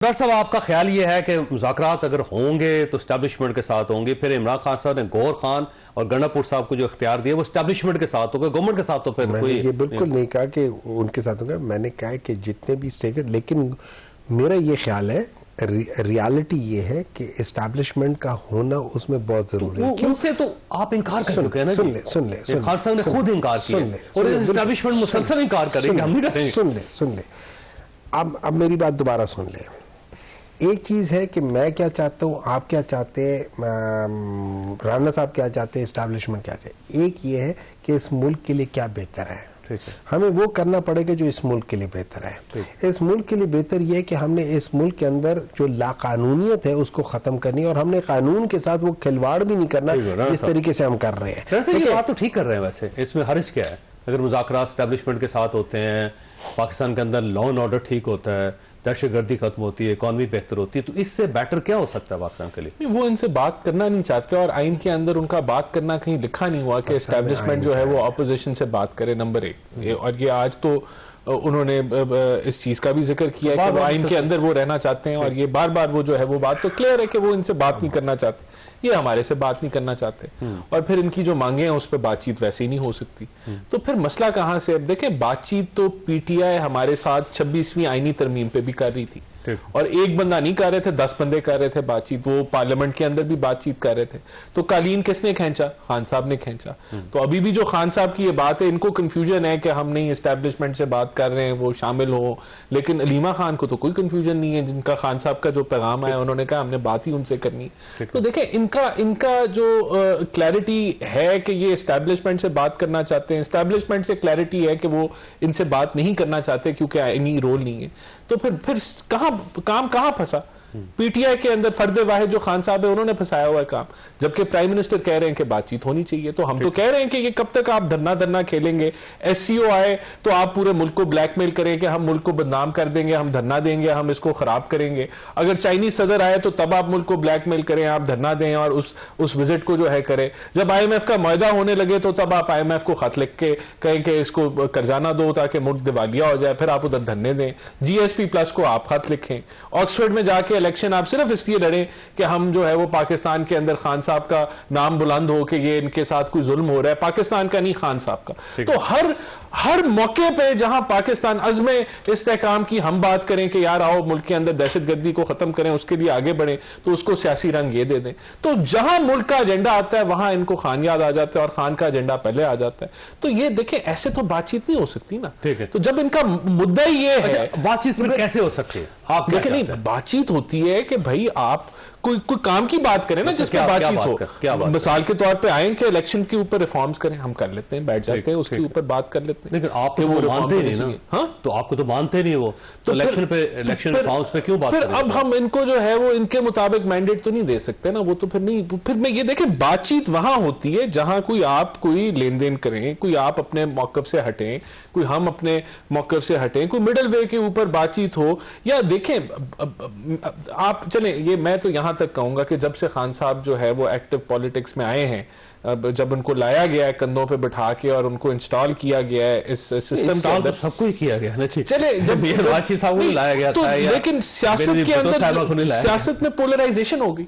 Doctor साहब, आपका ख्याल ये है कि मुज़ाकरात अगर होंगे तो स्टैब्लिशमेंट के साथ होंगे, फिर इमरान खान साहब ने गौहर खान और गंडापुर साहब को जो इख्तियार दिया वो स्टैब्लिशमेंट के साथ होगा, गवर्नमेंट के साथ तो फिर मैंने ये बिल्कुल नहीं कहा कि उनके साथ होगा। मैंने कहा कि जितने भी स्टेक, लेकिन मेरा ये ख्याल है, रियलिटी ये है कि एस्टैब्लिशमेंट का होना उसमें बहुत जरूरी है। उनसे तो आप इनकार कर चुके हैं ना। सुन ले खान साहब ने खुद इनकार किया और एस्टैब्लिशमेंट मुसलसल इनकार करेंगे, हम नहीं करेंगे। सुन ले अब मेरी बात दोबारा सुन ले। एक चीज है कि मैं क्या चाहता हूँ, आप क्या चाहते हैं, राना साहब क्या चाहते हैं, एस्टैब्लिशमेंट क्या चाहते हैं। एक ये है कि इस मुल्क के लिए क्या बेहतर है, हमें वो करना पड़ेगा जो इस मुल्क के लिए बेहतर है। इस मुल्क के लिए बेहतर ये है कि हमने इस मुल्क के अंदर जो लाकानूनियत है उसको खत्म करनी है, और हमने कानून के साथ वो खिलवाड़ भी नहीं करना जिस तरीके से हम कर रहे हैं। ये बात तो ठीक कर रहे हैं, वैसे इसमें हर्ज क्या है? अगर मुज़ाकरात एस्टैब्लिशमेंट के साथ होते हैं, पाकिस्तान के अंदर लॉ एंड ऑर्डर ठीक होता है, दहशतगर्दी खत्म होती है, इकॉनमी बेहतर होती है, तो इससे बेटर क्या हो सकता है पाकिस्तान के लिए? वो इनसे बात करना नहीं चाहते, और आइन के अंदर उनका बात करना कहीं लिखा नहीं हुआ कि एस्टैब्लिशमेंट जो है वो अपोजिशन से बात करे, नंबर एक। और ये आज तो उन्होंने इस चीज का भी जिक्र किया है कि वो आइन के अंदर वो रहना चाहते हैं, और ये बार बार वो जो है वो बात तो क्लियर है कि वो इनसे बात नहीं करना चाहते, ये हमारे से बात नहीं करना चाहते, और फिर इनकी जो मांगे हैं उस पर बातचीत वैसे ही नहीं हो सकती। तो फिर मसला कहां से? अब देखें, बातचीत तो पीटीआई हमारे साथ 26वीं आईनी तरमीम पे भी कर रही थी, और एक बंदा नहीं कर रहे थे, 10 बंदे कर रहे थे बातचीत। वो पार्लियामेंट के अंदर भी बातचीत कर रहे थे। तो कालीन किसने खींचा? खान साहब ने खींचा। तो अभी भी जो खान साहब की ये बात है, इनको कंफ्यूजन है कि हम नहीं एस्टैब्लिशमेंट से बात कर रहे हैं, वो शामिल हो, लेकिन अलीमा खान को तो कोई कंफ्यूजन नहीं है। जिनका खान साहब का जो पैगाम आया, उन्होंने कहा हमने बात ही उनसे करनी। तो देखें, इनका जो क्लैरिटी है कि ये एस्टैब्लिशमेंट से बात करना चाहते हैं, एस्टैब्लिशमेंट से क्लैरिटी है कि वो इनसे बात नहीं करना चाहते क्योंकि आईनी रोल नहीं है। तो फिर काम कहां फंसा? पीटीआई के अंदर फर्द वाहिद जो खान साहब है उन्होंने फंसाया हुआ है काम, जबकि प्राइम मिनिस्टर कह रहे हैं कि बातचीत होनी चाहिए। तो हम तो कह रहे हैं कि ये कब तक आप धरना खेलेंगे? एससीओ आए तो आप पूरे मुल्क को ब्लैकमेल करें कि हम मुल्क को बदनाम कर देंगे, हम धरना देंगे, हम इसको खराब करेंगे। अगर चाइनीज सदर आए तो तब आप मुल्क को ब्लैकमेल करें, आप धरना दें और उस विजिट को जो है करें। जब IMF का मुआहदा होने लगे तो तब आप IMF को खत लिख के कहें कि इसको कर्जाना दो ताकि मुल्क दिवालिया हो जाए, फिर आप उधर धरने दें। GSP+ को आप खत लिखें। ऑक्सफोर्ड में जाके इलेक्शन आप सिर्फ इसलिए लड़ें कि हम जो है वो पाकिस्तान के अंदर खान साहब का नाम बुलंद हो कि ये इनके साथ कोई जुल्म हो रहा है, पाकिस्तान का नहीं, खान साहब का। तो हर मौके पे जहां पाकिस्तान अज़्म इस्तेहकाम की हम बात करें कि यार आओ मुल्क के अंदर दहशतगर्दी को खत्म करें, उसके लिए आगे बढ़ें, तो उसको सियासी रंग ये दे दें। तो जहां मुल्क का एजेंडा आता है वहां इनको खान याद आ जाता है, और खान का एजेंडा पहले आ जाता है। तो ये देखें, ऐसे तो बातचीत नहीं हो सकती ना। तो जब इनका मुद्दा ये है, बातचीत कैसे हो सकती है? आप देखें, नहीं, बातचीत होती है कि भाई आप कोई काम की बात करें ना, जिसमें बातचीत हो। मिसाल के तौर पे आए कि इलेक्शन के ऊपर रिफॉर्म्स करें, हम कर लेते हैं, बैठ जाते हैं, उसके ऊपर बात कर लेते हैं। लेकिन आप तो वो मानते नहीं ना। हाँ, तो आपको तो मानते नहीं वो, तो इलेक्शन रिफॉर्म्स पे क्यों बात करें? अब हम इनको जो है वो इनके मुताबिक मैंडेट तो नहीं दे सकते ना, वो तो फिर नहीं। फिर मैं ये देखें, बातचीत वहां होती है जहां कोई लेन देन करें, कोई आप अपने मौकफ से हटें, कोई हम अपने मौकफ से हटें, कोई मिडल वे के ऊपर बातचीत हो। या देखें, आप चलें, ये मैं तो यहां तक कहूंगा कि जब से खान साहब जो है वो एक्टिव पॉलिटिक्स में आए हैं, जब उनको लाया गया है कंधों पे बिठा के और उनको इंस्टॉल किया गया है इस सिस्टम के अंदर, सबको ही किया गया है। चले, जब वासी साहब को लाया गया था, लेकिन सियासत के अंदर सियासत में पोलराइजेशन होगी।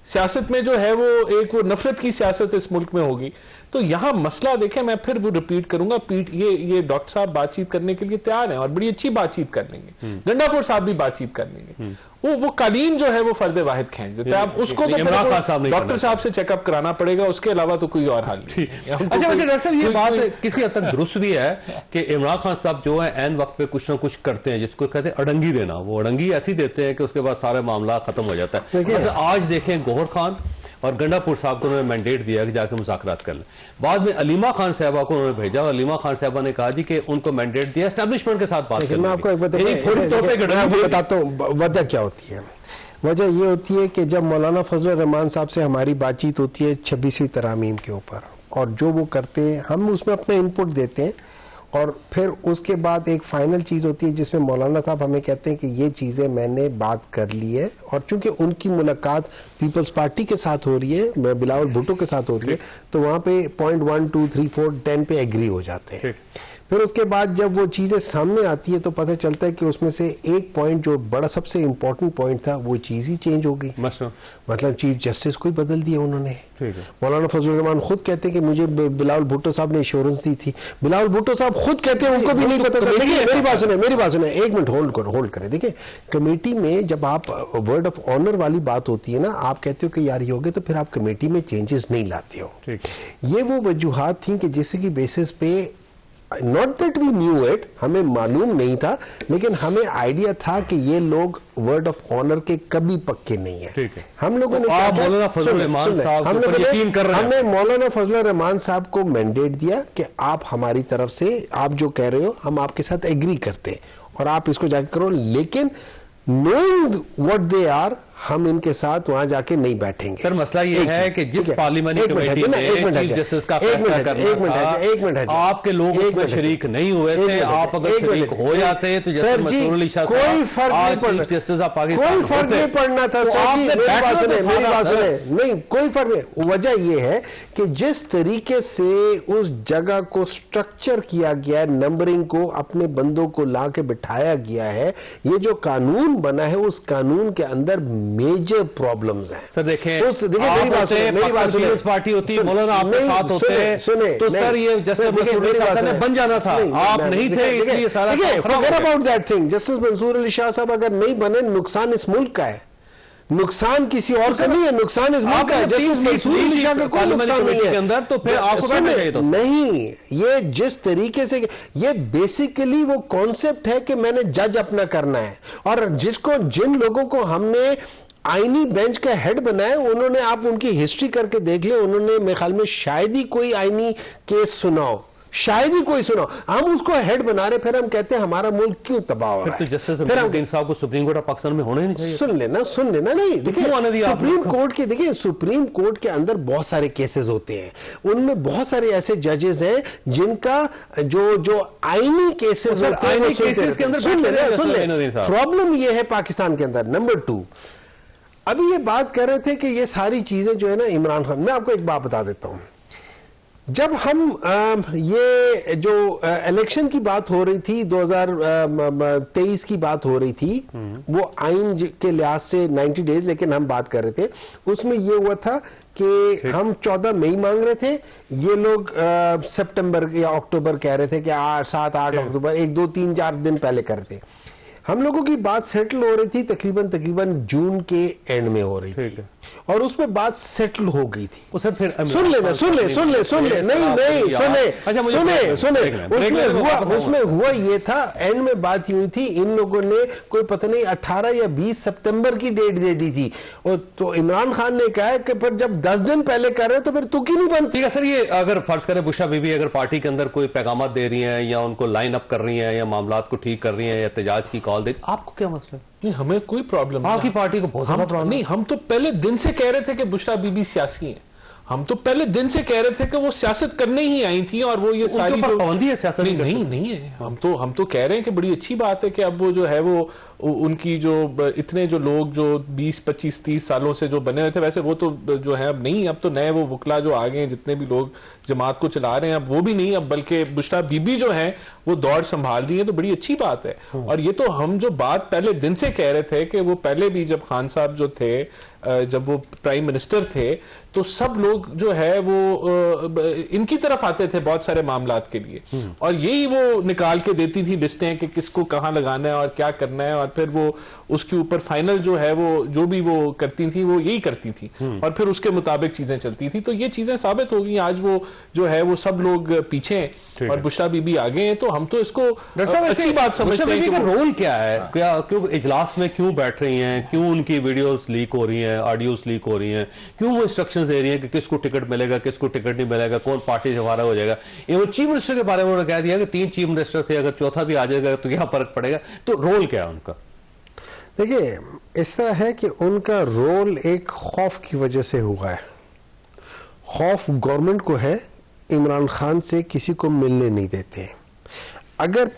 सियासत में जो है वो नफरत की सियासत इस मुल्क में होगी। तो यहां मसला देखें, मैं फिर वो रिपीट करूंगा, ये डॉक्टर साहब बातचीत करने के लिए तैयार हैं और बड़ी अच्छी बातचीत कर लेंगे। गंडापुर साहब भी बातचीत कर लेंगे। वो कालीन जो है वो फर्द वाहिद खींच देते हैं। आप उसको तो डॉक्टर साहब से चेकअप कराना पड़ेगा, उसके अलावा तो कोई और हाल नहीं। अच्छा डॉक्टर साहब, ये बात किसी हद तक दुरुस्त भी है कि इमरान खान साहब जो है ऐन वक्त पे कुछ ना कुछ करते हैं, जिसको कहते हैं अड़ंगी देना। वो अड़ंगी ऐसी देते हैं कि उसके बाद सारा मामला खत्म हो जाता है। आज देखें, गौहर खान और गंडापुर साहब को उन्होंने मैंडेट दिया कि जाकर मुज़ाकरात कर लें। बाद में अलीमा खान साहबा को उन्होंने भेजा, और अलीमा खान साहबा ने कहा जी कि उनको मैंडेट दिया एस्टैब्लिशमेंट के साथ बात करने। मैं आपको एक बताता हूँ वजह क्या होती है। वजह ये होती है कि जब मौलाना फजल रहमान साहब से हमारी बातचीत होती है 26वीं तरमीम के ऊपर, और जो वो करते हैं हम उसमें अपना इनपुट देते हैं, और फिर उसके बाद एक फाइनल चीज़ होती है जिसमें मौलाना साहब हमें कहते हैं कि ये चीज़ें मैंने बात कर ली है। और चूंकि उनकी मुलाकात पीपल्स पार्टी के साथ हो रही है, बिलावल भुट्टो के साथ हो रही है, तो वहाँ पे 0.1, 2, 3, 4, 10 पे एग्री हो जाते हैं। फिर उसके बाद जब वो चीजें सामने आती है तो पता चलता है कि उसमें से एक पॉइंट जो बड़ा सबसे इंपॉर्टेंट पॉइंट था वो चीज ही चेंज हो गई। मतलब चीफ जस्टिस को ही बदल दिया उन्होंने। मौलाना फजलुर रहमान खुद कहते हैं कि मुझे बिलावल भुट्टो साहब ने इंश्योरेंस दी थी। बिलावल भुट्टो साहब खुद कहते हैं उनको भी नहीं पता था। देखिए मेरी बात सुने एक मिनट होल्ड करें। देखिए कमेटी में जब आप वर्ड ऑफ ऑनर वाली बात होती है ना, आप कहते हो कि यार ये हो गए, तो फिर आप कमेटी में चेंजेस नहीं लाते हो। ये वो वजूहात थी कि जिसकी बेसिस पे not that we knew it, हमें मालूम नहीं था, लेकिन हमें आइडिया था कि ये लोग वर्ड ऑफ ऑनर के कभी पक्के नहीं है। हम लोगों ने मौलाना फजलुर रहमान साहब पर यकीन कर रहे हैं। हमने मौलाना फजलुर रहमान साहब को मैंडेट दिया कि आप हमारी तरफ से आप जो कह रहे हो हम आपके साथ एग्री करते हैं और आप इसको जाके करो, लेकिन नोइंग व्हाट दे आर हम इनके साथ वहां जाके नहीं बैठेंगे। सर मसला ये है कि जिस पार्लियामेंरी कमेटी में चीफ जस्टिस का फैसला करना था, आपके लोग उसमें शरीक नहीं हुए थे। आप अगर शरीक हो जाते तो सर जी कोई फर्क नहीं पड़ना, कोई फर्क नहीं पड़ना था सर जी। मेरी बात सुने, नहीं कोई फर्क नहीं। वजह यह है कि जिस तरीके से उस जगह को स्ट्रक्चर किया गया है, नंबरिंग को अपने बंदों को ला के बिठाया गया है, ये जो कानून बना है उस कानून के अंदर मेजर प्रॉब्लम्स हैं। सर देखें मेरी बात सुनिए, पार्टी होती है, मौलाना आपके साथ होते हैं, सुने तो सर ये जस्टिस बन जाना था, आप नहीं थे, इसलिए सारा forget about that thing. Justice Mansoor Ali Shah sahab अगर नहीं बने, नुकसान इस मुल्क का है, नुकसान किसी और का नहीं है, नुकसान इस मुल्क का है। जस्टिस मंसूर अली शाह का कोई नुकसान नहीं है अंदर, तो फिर आपको नहीं, ये जिस तरीके से ये बेसिकली वो कॉन्सेप्ट है कि मैंने जज अपना करना है, और जिसको जिन लोगों को हमने आईनी बेंच का हेड बनाया, उन्होंने आप उनकी हिस्ट्री करके देख ले, उन्होंने मेरे ख्याल में शायद ही कोई आईनी केस सुनाओ, शायद ही कोई सुनाओ। हम उसको हेड बना रहे, फिर हम कहते हैं हमारा मुल्क क्यों तबाह हो रहा है। तो जस्टिस अमीरुद्दीन साहब को सुप्रीम कोर्ट ऑफ पाकिस्तान में होना ही नहीं चाहिए। सुन लेना नहीं, देखिए सुप्रीम कोर्ट के अंदर बहुत सारे केसेस होते हैं, उनमें बहुत सारे ऐसे जजेस हैं जिनका जो आईनी केसेस होते हैं। सुन ले, प्रॉब्लम ये है पाकिस्तान के अंदर। नंबर 2, अभी ये बात कर रहे थे कि ये सारी चीजें जो है ना इमरान खान, मैं आपको एक बात बता देता हूं। जब हम ये जो इलेक्शन की बात हो रही थी, 2023 की बात हो रही थी, वो आइन के लिहाज से 90 डेज, लेकिन हम बात कर रहे थे उसमें ये हुआ था कि हम 14 मई मांग रहे थे, ये लोग सितंबर या अक्टूबर कह रहे थे कि 7-8 अक्टूबर, 1, 2, 3, 4 दिन पहले कर रहे थे। हम लोगों की बात सेटल हो रही थी तकरीबन जून के एंड में हो रही थी, और उसमें बात सेटल हो गई थी। फिर सुन ले उसमें हुआ ये था, एंड में बात हुई थी, इन लोगों ने कोई पता नहीं 18 या 20 सितंबर की डेट दे दी थी, और तो इमरान खान ने कहा कि पर जब 10 दिन पहले कर रहे तो फिर तू क्यों नहीं बनती। ठीक है सर, ये अगर फर्ज करें बुशरा बीबी अगर पार्टी के अंदर कोई पैगाम दे रही है या उनको लाइन अप कर रही है या मामलात को ठीक कर रही है या एहतजाज की कॉल दे, आपको क्या मसला है? नहीं, हमें कोई प्रॉब्लम नहीं। आपकी पार्टी को बहुत ज्यादा प्रॉब्लम नहीं, हम तो पहले दिन से कह रहे थे कि बुशरा बीबी सियासी हैं। हम तो पहले दिन से कह रहे थे कि वो सियासत करने ही आई थी, और वो ये सारी पाबंदी है सियासत नहीं है। हम तो कह रहे हैं कि बड़ी अच्छी बात है कि अब वो जो है वो उनकी जो इतने जो लोग जो 20, 25, 30 सालों से जो बने हुए थे, वैसे वो तो जो है अब नहीं, अब तो नए वो वकला जो आ गए हैं, जितने भी लोग जमात को चला रहे हैं, अब वो भी नहीं, अब बल्कि बुशरा बीबी जो है वो दौड़ संभाल रही है, तो बड़ी अच्छी बात है। और ये तो हम जो बात पहले दिन से कह रहे थे कि वो पहले भी जब खान साहब जो थे, जब वो प्राइम मिनिस्टर थे, तो सब लोग जो है वो इनकी तरफ आते थे बहुत सारे मामलात के लिए, और यही वो निकाल के देती थी लिस्टें कि किसको कहाँ लगाना है और क्या करना है, और फिर वो उसके ऊपर फाइनल जो है वो जो भी वो करती थी वो यही करती थी, और फिर उसके मुताबिक चीजें चलती थी। तो ये चीजें साबित हो गई, आज वो जो है वो सब लोग पीछे हैं और बुशरा बीबी आगे हैं, तो हम तो इसको अच्छी बात समझते हैं। कि रोल क्या है, क्यों इजलास में क्यों बैठ रही हैं, क्यों उनकी वीडियोस लीक हो रही हैं, ऑडियोस लीक हो रही हैं, क्यों वो इंस्ट्रक्शंस दे रही हैं कि किसको टिकट मिलेगा, किसको टिकट नहीं मिलेगा, कौन पार्टी से फारा हो जाएगा। ये वो चीफ मिनिस्टर के बारे में उन्होंने कह दिया कि 3 चीफ मिनिस्टर थे, अगर चौथा भी आ जाएगा तो क्या फर्क पड़ेगा। तो रोल क्या है उनका? देखिए, इस तरह है कि उनका रोल एक खौफ की वजह से हुआ है। खौफ गवर्नमेंट को है, इमरान खान से किसी को मिलने नहीं देते। अगर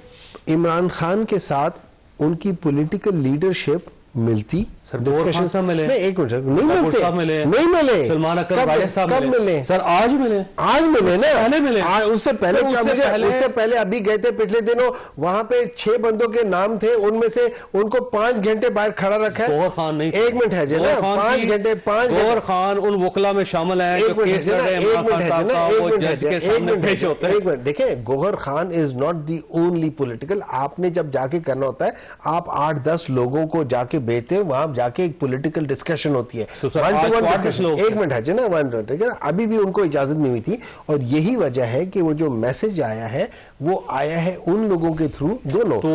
इमरान खान के साथ उनकी पॉलिटिकल लीडरशिप मिलती गौहर खान साहब मिले, नहीं एक मिनट, नहीं नकुल मिलते, साहब मिले, नहीं मिले, सलमान अख्तर कब वाहिद साहब कब मिले सर? आज मिले, आज मिले ना, पहले मिले, उससे पहले तो क्या, मुझे उससे पहले अभी गए थे पिछले दिनों, वहां पे 6 बंदों के नाम थे, उनमें से उनको 5 घंटे बाहर खड़ा रखा है। गौहर खान नहीं, एक मिनट है ना, 5 घंटे गौहर खान उन वकला में शामिल है जो केस लड़ रहे हैं इमरान खान साहब का, वो जज के सामने पेश होते हैं। एक मिनट देखिए, Gauhar Khan is not the only political. आपने जब जाके करना होता है, आप 8-10 लोगों को जाके भेजते हो, वहां जाके एक पॉलिटिकल डिस्कशन होती है, तो सर, आज 1-to-1 8 डिस्कशन। लोग एक मिनट है ना, 1 ठीक है ना, अभी भी उनको इजाजत नहीं हुई थी, और यही वजह है कि वो जो मैसेज आया है वो आया है उन लोगों के थ्रू, दोनों, तो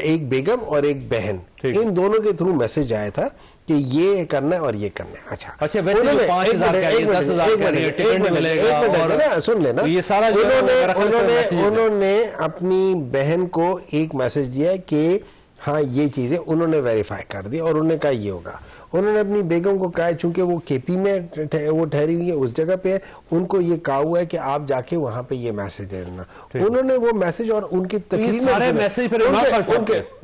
एक बेगम और एक बहन, इन दोनों के थ्रू मैसेज आया था कि ये करना है और ये करना है। अच्छा वैसे 5,000 का, 10,000 का टिकट नहीं मिलेगा, और सुन लेना, ये सारा उन्होंने अपनी बहन को एक मैसेज दिया कि हाँ ये चीजें उन्होंने वेरीफाई कर दी, और उन्होंने कहा ये होगा। उन्होंने अपनी बेगम को कहा, चूंकि वो केपी में वो ठहरी हुई है, उस जगह पे है, उनको ये कहा हुआ है कि आप जाके वहां पे ये मैसेज दे देना। उन्होंने वो मैसेज और उनकी तकरीर में मैसेज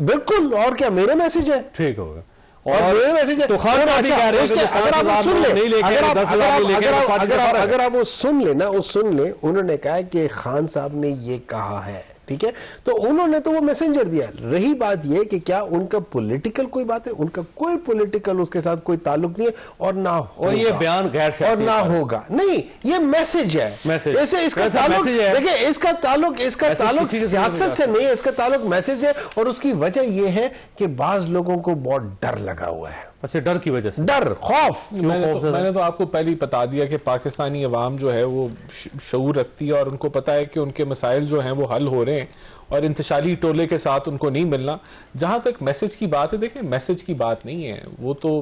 बिल्कुल, और क्या मेरे मैसेज है, ठीक होगा, और मेरे मैसेज है तो खान साहब भी कह रहे हैं कि अगर आप सुन ले, अगर आप वो सुन ले ना, वो सुन ले, उन्होंने कहा कि खान साहब ने ये कहा है, ठीक है, तो उन्होंने तो वो मैसेंजर दिया। रही बात ये कि क्या उनका पॉलिटिकल कोई बात है, उनका कोई पॉलिटिकल उसके साथ कोई ताल्लुक नहीं है, और ना होगा, और ये बयान गैर सियासी और ना होगा, नहीं, ये मैसेज है, ऐसे इसका ताल्लुक, देखिए इसका ताल्लुक सियासत से नहीं है, इसका ताल्लुक मैसेज है, और उसकी वजह ये है कि बाज लोगों को बहुत डर लगा हुआ है। अच्छा, डर की वजह से, डर, खौफ। मैंने तो आपको पहले ही बता दिया कि पाकिस्तानी अवाम जो है वो शऊर रखती है, और उनको पता है कि उनके मसाइल जो हैं वो हल हो रहे हैं, और इंतशारी टोले के साथ उनको नहीं मिलना। जहां तक मैसेज की बात है, देखें मैसेज की बात नहीं है वो, तो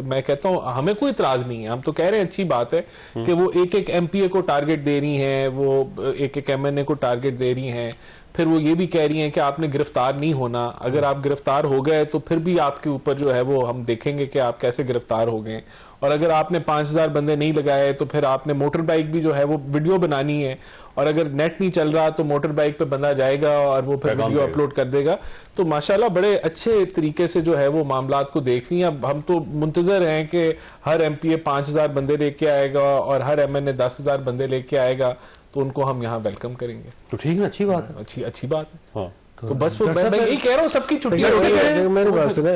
मैं कहता हूं हमें कोई इतराज नहीं है, हम तो कह रहे हैं अच्छी बात है कि वो एक एमपीए को टारगेट दे रही हैं, वो एक एमएनए को टारगेट दे रही हैं, फिर वो ये भी कह रही हैं कि आपने गिरफ्तार नहीं होना, अगर आप गिरफ्तार हो गए तो फिर भी आपके ऊपर जो है वो हम देखेंगे कि आप कैसे गिरफ्तार हो गए, और अगर आपने 5,000 बंदे नहीं लगाए तो फिर आपने मोटर बाइक भी जो है वो वीडियो बनानी है, और अगर नेट नहीं चल रहा तो मोटर बाइक पे बंदा जाएगा और वो फिर वीडियो अपलोड कर देगा। तो माशाल्लाह बड़े अच्छे तरीके से जो है वो मामलात को देख रही हैं। अब हम तो मुंतजर हैं कि हर एमपीए 5,000 बंदे लेके आएगा और हर एमएनए 10,000 बंदे लेके आएगा, तो उनको हम यहाँ वेलकम करेंगे। तो ठीक है, अच्छी बात है, अच्छी बात है। हाँ, तो बस मैं यही कह रहा हूँ, सबकी छुट्टी हो रही है। मेरी बात सुने,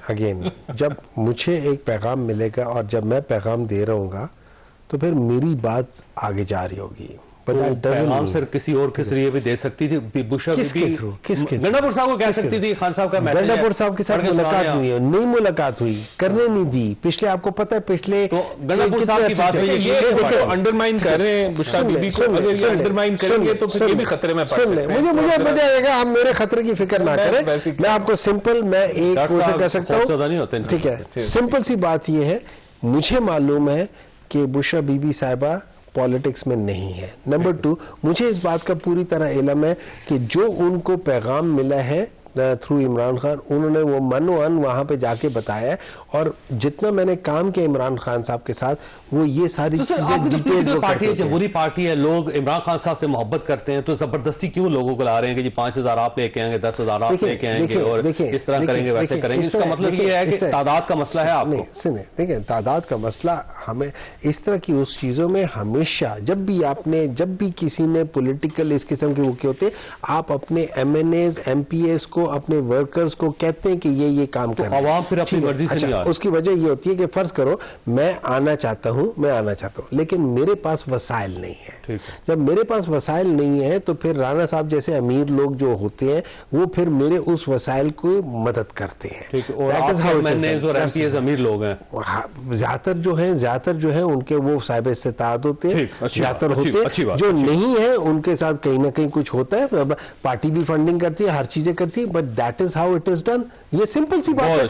अगेन जब मुझे एक पैगाम मिलेगा और जब मैं पैगाम दे रहा हूँ, तो फिर मेरी बात आगे जा रही होगी। पैगाम सर किसी और के जरिए भी दे सकती थी, बुशरा बीबी गंडापुर साहब को कह सकती थी, खान साहब का मैसेज, गंडापुर साहब के साथ मुलाकात हुई है, नहीं मुलाकात हुई, करने नहीं दी। पिछले आपको पता है, पिछले तो गंडापुर साहब की बात है, ये देखो अंडरमाइन कर रहे हैं बुशरा बीबी को, अगर ये अंडरमाइन करेंगे तो फिर ये भी खतरे में पड़ सकते हैं। मुझे आएगा, आप मेरे खतरे की फिक्र ना करें। मैं आपको सिंपल, मैं एक कह सकता हूँ, ठीक है, सिंपल सी बात ये है, मुझे मालूम है कि बुशरा बीबी साहिबा पॉलिटिक्स में नहीं है। नंबर 2, मुझे इस बात का पूरी तरह इल्म है कि जो उनको पैगाम मिला है थ्रू इमरान खान, उन्होंने वो मनोअन वहां पे जाके बताया है, और जितना मैंने काम किया इमरान खान साहब के साथ, वो ये सारी चीजें डिटेल पार्टी है, जमहूरी पार्टी है, लोग इमरान खान साहब से मोहब्बत करते हैं, तो जबरदस्ती क्यों लोगों को ला रहे हैं कि जी 5,000 आप लेके आएंगे, 10,000 आप लेके आएंगे, और इस तरह करेंगे, वैसे करेंगे। इसका मतलब ये है कि तादाद का मसला है आपको। सुने, देखिए तादाद का मसला, हमें इस तरह की उस चीजों में हमेशा जब भी किसी ने पॉलिटिकल इस किस्म के वो के होते, आप अपने एमएनएज एमपीएस को, अपने वर्कर्स को कहते हैं कि ये काम करना है, आवाम फिर अपनी मर्जी से नहीं आ रही। उसकी वजह ये होती है कि फर्ज करो मैं आना चाहता हूं, लेकिन मेरे पास वसाइल नहीं है। जब मेरे पास वसाइल नहीं है तो फिर राणा साहब जैसे अमीर लोग जो होते हैं वो फिर मेरे उस वसाइल को मदद करते हैं। अमीर लोग हैं ज्यादातर जो है उनके वो साहिब इस्तेताअत होते हैं, ज्यादातर होते हैं। जो नहीं है उनके साथ कहीं ना कहीं कुछ होता है, पार्टी भी फंडिंग करती है, हर चीजें करती है, but that is how it is done. ये सिंपल सी बात है।